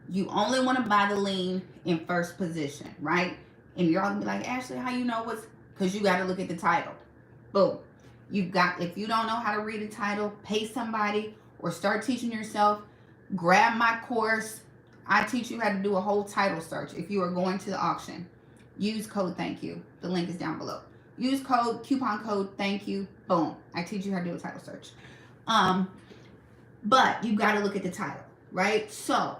You only want to buy the lien in first position, right? And you're all going to be like, Ashley, how you know what's... Because you got to look at the title. Boom. You've got, if you don't know how to read a title, pay somebody or start teaching yourself. Grab my course. I teach you how to do a whole title search if you are going to the auction. Use code thank you. The link is down below. Use coupon code thank you. Boom. I teach you how to do a title search. But you got to look at the title, right? So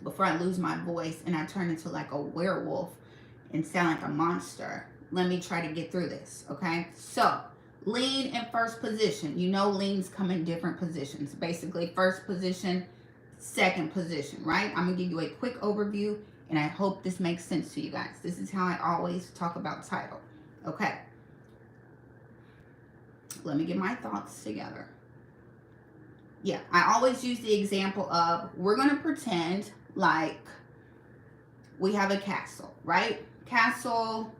before I lose my voice and I turn into like a werewolf and sound like a monster, let me try to get through this, okay? So, lien in first position. You know liens come in different positions. Basically, first position, second position, right? I'm going to give you a quick overview, and I hope this makes sense to you guys. This is how I always talk about title, okay? Let me get my thoughts together. Yeah, I always use the example of, we're going to pretend like we have a castle, right? Castle.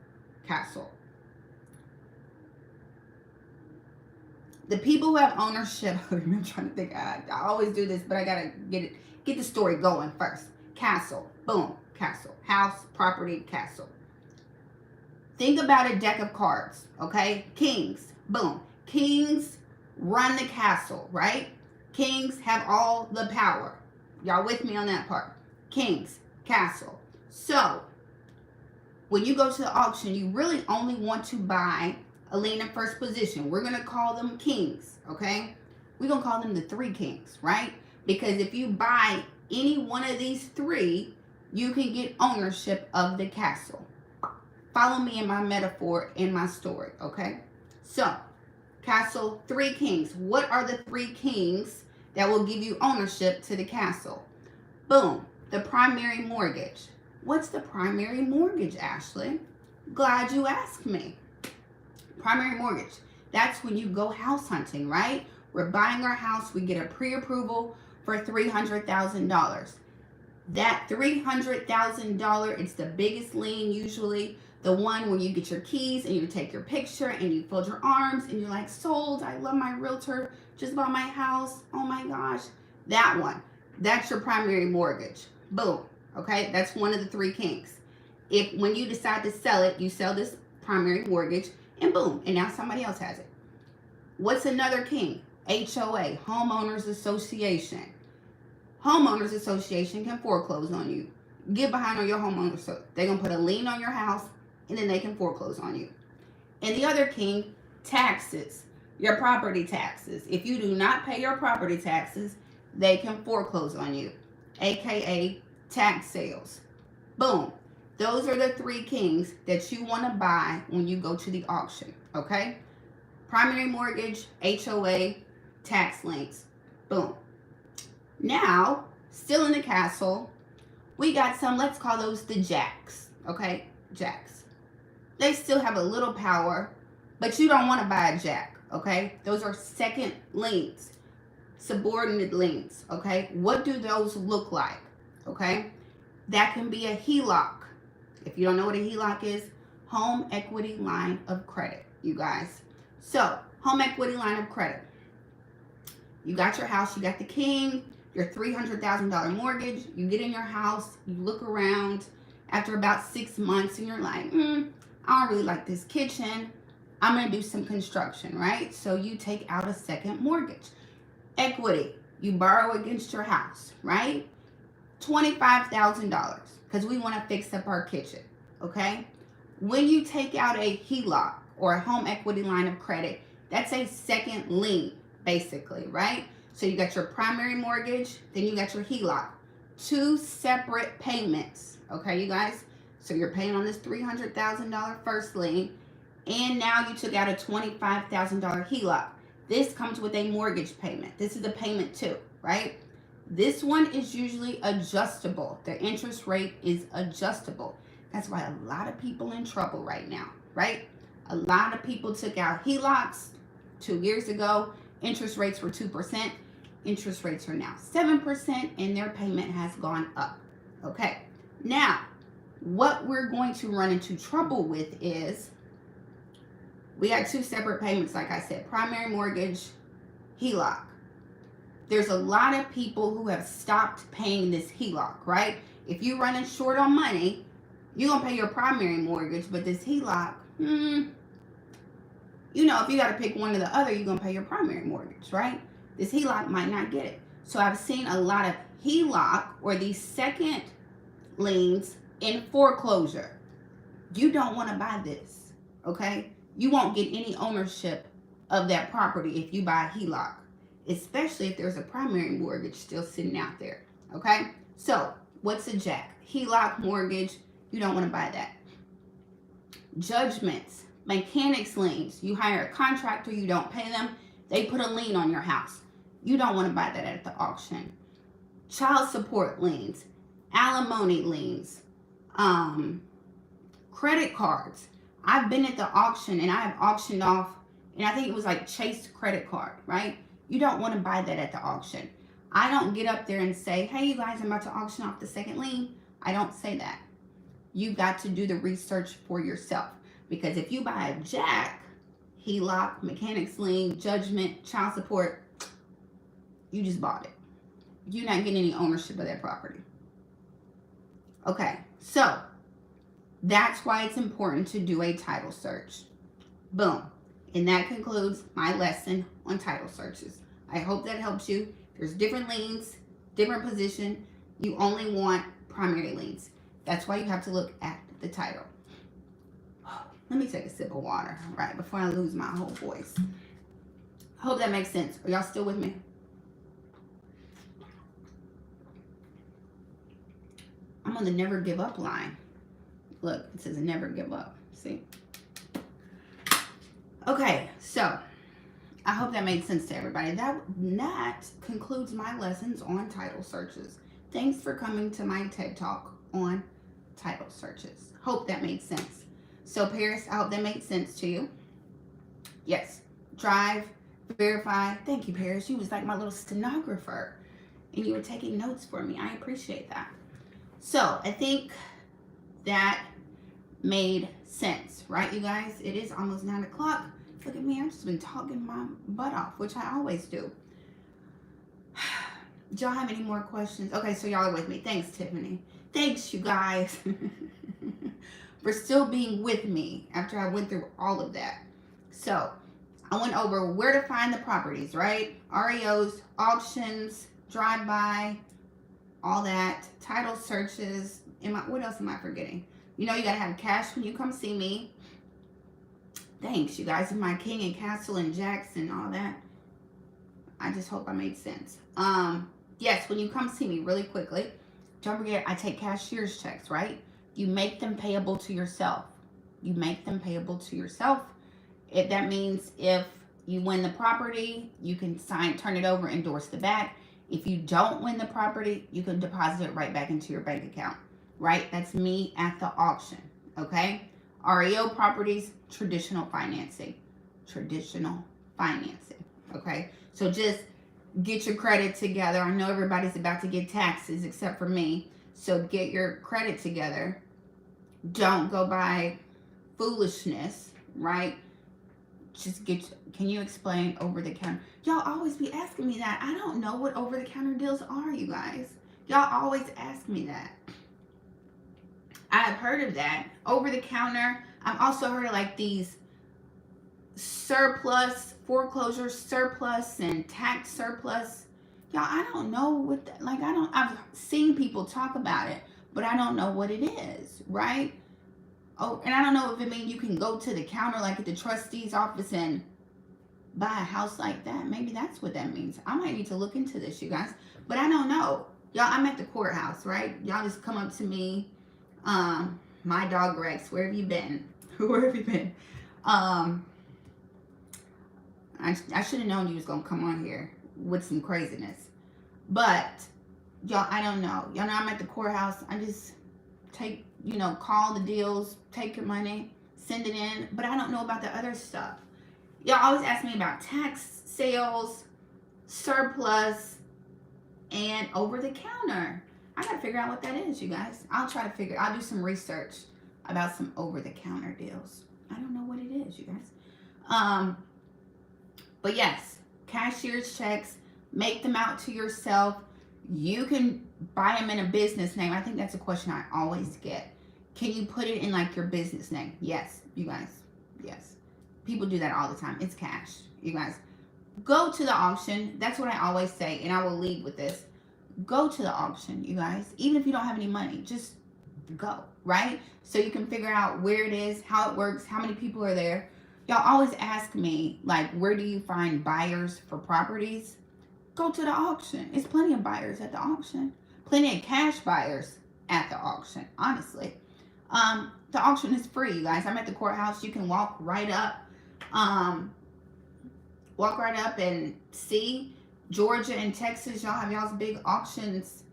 The people who have ownership, I'm trying to think, I always do this, but I gotta get the story going first. Castle, boom, castle. House, property, castle. Think about a deck of cards, okay? Kings, boom. Kings run the castle, right? Kings have all the power. Y'all with me on that part? Kings, castle. So, when you go to the auction, you really only want to buy a lien in first position. We're going to call them kings, okay? We're going to call them the three kings, right? Because if you buy any one of these three, you can get ownership of the castle. Follow me in my metaphor, in my story, okay? So, castle, three kings. What are the three kings that will give you ownership to the castle? Boom, the primary mortgage. What's the primary mortgage, Ashley? Glad you asked me. Primary mortgage. That's when you go house hunting, right? We're buying our house. We get a pre-approval for $300,000. That $300,000, it's the biggest lien usually. The one where you get your keys and you take your picture and you fold your arms and you're like, sold. I love my realtor. Just bought my house. Oh my gosh. That one. That's your primary mortgage. Boom. Okay, that's one of the three kings. If when you decide to sell it, you sell this primary mortgage and boom, and now somebody else has it. What's another king? HOA, Homeowners Association. Homeowners Association can foreclose on you. Get behind on your homeowners. So they're going to put a lien on your house and then they can foreclose on you. And the other king, taxes, your property taxes. If you do not pay your property taxes, they can foreclose on you, aka tax sales. Boom. Those are the three kings that you want to buy when you go to the auction, okay? Primary mortgage, HOA, tax liens. Boom. Now, still in the castle, we got some, let's call those the jacks, okay? Jacks. They still have a little power, but you don't want to buy a jack, okay? Those are second liens, subordinate liens, okay? What do those look like, okay? That can be a HELOC. If you don't know what a HELOC is, home equity line of credit, you guys. So, home equity line of credit. You got your house, you got the king, your $300,000 mortgage, you get in your house, you look around after about 6 months and you're like, I don't really like this kitchen. I'm going to do some construction, right? So you take out a second mortgage. Equity, you borrow against your house, right? $25,000 because we want to fix up our kitchen, okay? When you take out a HELOC or a home equity line of credit, that's a second lien, basically, right? So you got your primary mortgage, then you got your HELOC. Two separate payments, okay, you guys? So you're paying on this $300,000 first lien, and now you took out a $25,000 HELOC. This comes with a mortgage payment. This is a payment too, right? This one is usually adjustable. The interest rate is adjustable. That's why a lot of people in trouble right now, right? A lot of people took out HELOCs 2 years ago. Interest rates were 2%. Interest rates are now 7%, and their payment has gone up. Okay, now what we're going to run into trouble with is we got 2 separate payments, like I said, primary mortgage, HELOC. There's a lot of people who have stopped paying this HELOC, right? If you're running short on money, you're going to pay your primary mortgage, but this HELOC, you know, if you got to pick one or the other, you're going to pay your primary mortgage, right? This HELOC might not get it. So I've seen a lot of HELOC or these second liens in foreclosure. You don't want to buy this, okay? You won't get any ownership of that property if you buy a HELOC, especially if there's a primary mortgage still sitting out there, okay? So what's a jack? HELOC mortgage, you don't want to buy that. Judgments, mechanics liens. You hire a contractor, you don't pay them, they put a lien on your house. You don't want to buy that at the auction. Child support liens, alimony liens, credit cards. I've been at the auction and I have auctioned off, and I think it was like Chase credit card, right? You don't want to buy that at the auction. I don't get up there and say, hey, you guys, I'm about to auction off the second lien. I don't say that. You got to do the research for yourself, because if you buy a jack, HELOC, mechanics lien, judgment, child support, you just bought it. You're not getting any ownership of that property. Okay, so that's why it's important to do a title search. Boom. And that concludes my lesson on title searches. I hope that helps you. There's different liens, different position. You only want primary liens. That's why you have to look at the title. Let me take a sip of water, right, before I lose my whole voice. Hope that makes sense. Are y'all still with me? I'm on the never give up line. Look, it says never give up. See? Okay, so I hope that made sense to everybody. That concludes my lessons on title searches. Thanks for coming to my TED Talk on title searches. Hope that made sense. So Paris, I hope that made sense to you. Yes, drive, verify. Thank you, Paris. You was like my little stenographer, and you were taking notes for me. I appreciate that. So I think that made sense, right, you guys? It is almost 9 o'clock. Look at me, I've just been talking my butt off, which I always do. Do y'all have any more questions? Okay, so y'all are with me. Thanks, Tiffany. Thanks, you guys, for still being with me after I went through all of that. So I went over where to find the properties, right? REOs, auctions, drive-by, all that, title searches. What else am I forgetting? You know, you gotta have cash when you come see me. Thanks, you guys, my king and castle and jacks and all that. I just hope I made sense. Yes, when you come see me, really quickly, don't forget I take cashier's checks, right? You make them payable to yourself. You make them payable to yourself. If that means if you win the property, you can turn it over, endorse the back. If you don't win the property, you can deposit it right back into your bank account, right? That's me at the auction, okay? REO properties, traditional financing, okay? So just get your credit together. I know everybody's about to get taxes except for me. So get your credit together. Don't go by foolishness, right? Just can you explain over the counter? Y'all always be asking me that. I don't know what over the counter deals are, you guys. Y'all always ask me that. I've heard of that. Over the counter. I've also heard of like these surplus, foreclosure surplus and tax surplus. Y'all, I don't know what that, like, I've seen people talk about it, but I don't know what it is, right? Oh, and I don't know if it means you can go to the counter like at the trustee's office and buy a house like that. Maybe that's what that means. I might need to look into this, you guys, but I don't know. Y'all, I'm at the courthouse, right? Y'all just come up to me. My dog Rex, where have you been? Where have you been? I should have known you was gonna come on here with some craziness. But y'all, I don't know. Y'all know I'm at the courthouse. I just take, call the deals, take your money, send it in. But I don't know about the other stuff. Y'all always ask me about tax sales, surplus, and over the counter. I gotta figure out what that is, you guys. I'll do some research about some over the counter deals. I don't know what it is, you guys. But yes, cashier's checks, make them out to yourself. You can buy them in a business name. I think that's a question I always get. Can you put it in like your business name? Yes, you guys. Yes. People do that all the time. It's cash, you guys. Go to the auction. That's what I always say, and I will lead with this. Go to the auction, you guys. Even if you don't have any money, just go, right? So you can figure out where it is, how it works, how many people are there. Y'all always ask me, like, where do you find buyers for properties? Go to the auction. There's plenty of buyers at the auction. Plenty of cash buyers at the auction, honestly. The auction is free, you guys. I'm at the courthouse. You can walk right up. And see. Georgia and Texas, y'all have y'all's big auctions.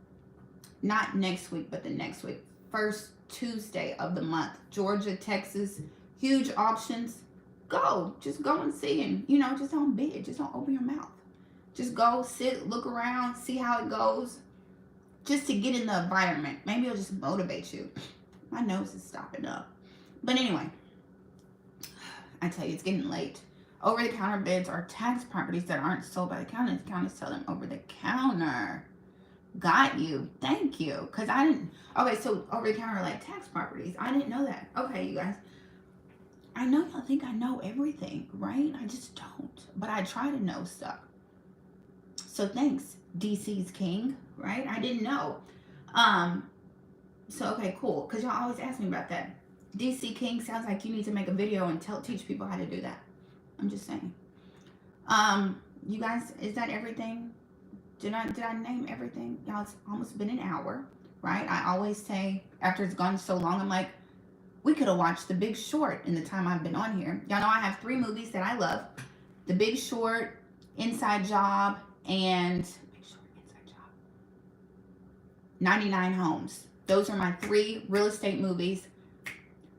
Not next week, but the next week. First Tuesday of the month. Georgia, Texas, huge auctions. Go. Just go and see. And, just don't bid. Just don't open your mouth. Just go, sit, look around, see how it goes. Just to get in the environment. Maybe it'll just motivate you. My nose is stopping up. But anyway, I tell you, it's getting late. Over-the-counter bids are tax properties that aren't sold by the county. The county sell them over the counter. Got you. Thank you. Because I didn't. Okay, so over-the-counter are like tax properties. I didn't know that. Okay, you guys. I know y'all think I know everything, right? I just don't. But I try to know stuff. So thanks, DC's King, right? I didn't know. So, okay, cool. Because y'all always ask me about that. DC King sounds like you need to make a video and teach people how to do that. I'm just saying. You guys, is that everything? Did I name everything? Y'all, it's almost been an hour, right? I always say, after it's gone so long, I'm like, we could have watched The Big Short in the time I've been on here. Y'all know I have 3 movies that I love. The Big Short, Inside Job, and 99 Homes. Those are my 3 real estate movies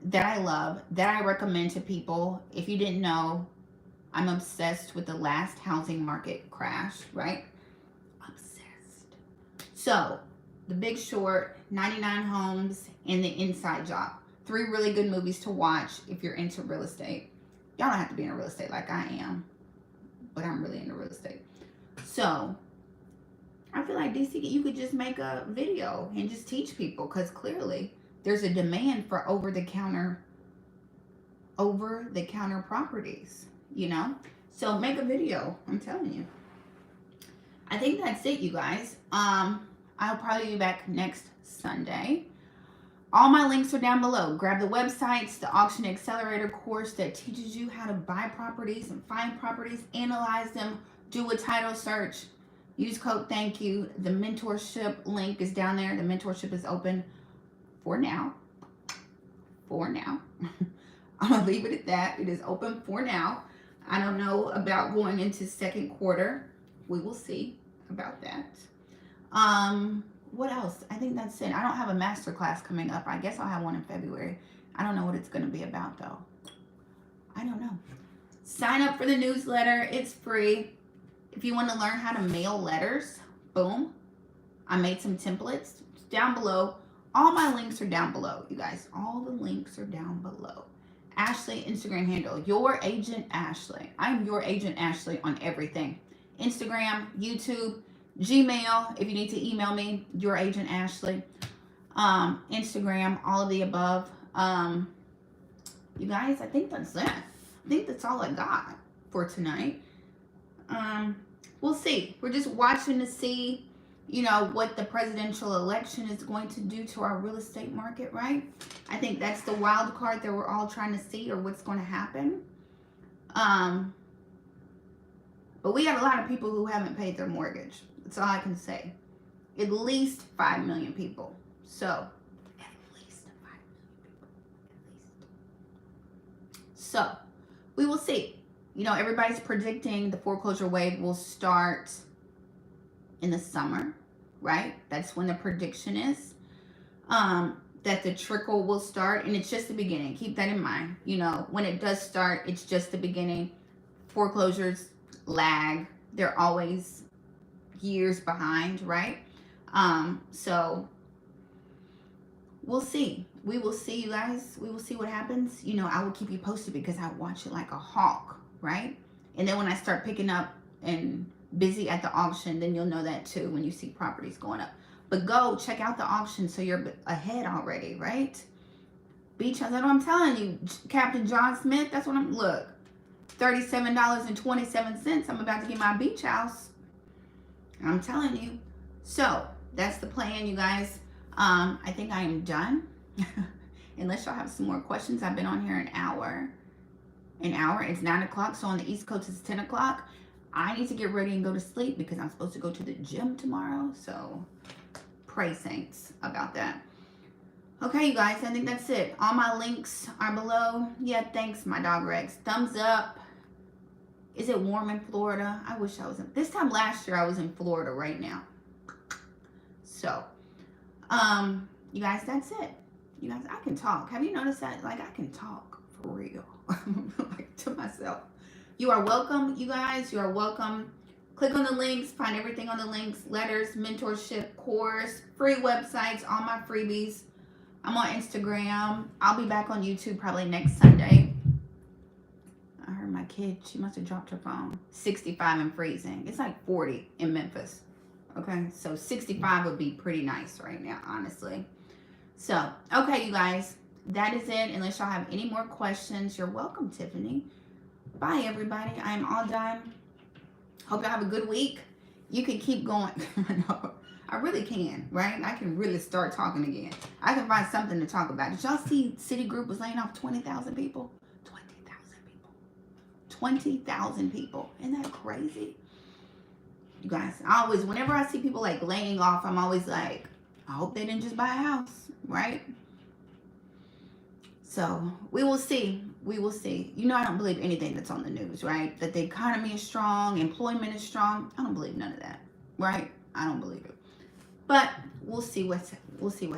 that I love, that I recommend to people. If you didn't know, I'm obsessed with the last housing market crash, right? Obsessed. So, The Big Short, 99 Homes, and The Inside Job. 3 really good movies to watch if you're into real estate. Y'all don't have to be in real estate like I am, but I'm really into real estate. So, I feel like DC, you could just make a video and just teach people, because clearly there's a demand for over-the-counter properties, So make a video, I'm telling you. I think that's it, you guys. I'll probably be back next Sunday. All my links are down below. Grab the websites, the Auction Accelerator course that teaches you how to buy properties and find properties, analyze them, do a title search. Use code thank you. The mentorship link is down there. The mentorship is open for now. I'm going to leave it at that. It is open for now. I don't know about going into second quarter. We will see about that. What else? I think that's it. I don't have a master class coming up. I guess I'll have one in February. I don't know what it's going to be about, though. I don't know. Sign up for the newsletter. It's free. If you want to learn how to mail letters, boom. I made some templates down below. All my links are down below, you guys. All the links are down below. Ashley, Instagram handle, Your Agent Ashley. I'm Your Agent Ashley on everything. Instagram, YouTube, Gmail, if you need to email me, Your Agent Ashley. Instagram, all of the above. You guys, I think that's it. I think that's all I got for tonight. We'll see. We're just watching to see, what the presidential election is going to do to our real estate market, right? I think that's the wild card that we're all trying to see, or what's going to happen. But we have a lot of people who haven't paid their mortgage. That's all I can say. At least 5 million people. So, at least 5 million people. So we will see. You know, everybody's predicting the foreclosure wave will start in the summer, right? That's when the prediction is. That the trickle will start, and it's just the beginning. Keep that in mind. You know, when it does start, it's just the beginning. Foreclosures lag. They're always years behind, right? So we'll see. We will see, you guys. We will see what happens. You know, I will keep you posted because I watch it like a hawk, right? And then when I start picking up and busy at the auction, then you'll know that too when you see properties going up. But go check out the auction so you're ahead already, right? Beach house, that's what I'm telling you. Captain John Smith, that's what I'm, look. $37.27. I'm about to get my beach house. I'm telling you. So, that's the plan, you guys. I think I am done. Unless y'all have some more questions. I've been on here an hour. It's 9 o'clock, so on the East Coast it's 10 o'clock. I need to get ready and go to sleep because I'm supposed to go to the gym tomorrow. So, pray saints about that. Okay, you guys, I think that's it. All my links are below. Yeah, thanks, my dog Rex. Thumbs up. Is it warm in Florida? I wish I was in. This time last year, I was in Florida right now. So, you guys, that's it. You guys, I can talk. Have you noticed that? Like, I can talk for real. Like, to myself. You are welcome, you guys. You are welcome. Click on the links. Find everything on the links. Letters, mentorship, course, free websites, all my freebies. I'm on Instagram. I'll be back on YouTube probably next Sunday. I heard my kid, she must have dropped her phone. 65 and freezing. It's like 40 in Memphis. Okay, so 65 would be pretty nice right now, honestly. So, okay, you guys, that is it. Unless y'all have any more questions, you're welcome, Tiffany. Bye, everybody. I am all done. Hope y'all have a good week. You can keep going. No, I really can, right? I can really start talking again. I can find something to talk about. Did y'all see Citigroup was laying off 20,000 people? 20,000 people. 20,000 people. Isn't that crazy? You guys, whenever I see people like laying off, I'm always like, I hope they didn't just buy a house, right? So we will see. We will see. You know, I don't believe anything that's on the news, right? That the economy is strong, employment is strong. I don't believe none of that, right? I don't believe it. But we'll see what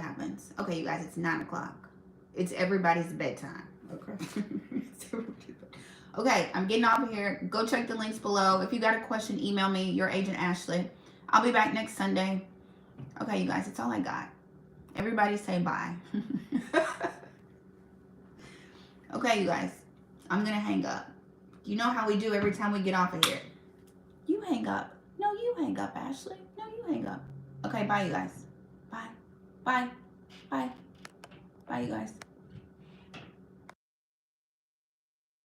happens. Okay, you guys, it's 9 o'clock. It's everybody's bedtime. Okay. Okay, I'm getting off of here. Go check the links below. If you got a question, email me, your agent Ashley. I'll be back next Sunday. Okay, you guys, it's all I got. Everybody say bye. Okay, you guys, I'm going to hang up. You know how we do every time we get off of here. You hang up. No, you hang up, Ashley. No, you hang up. Okay, bye, you guys. Bye. Bye. Bye. Bye, you guys.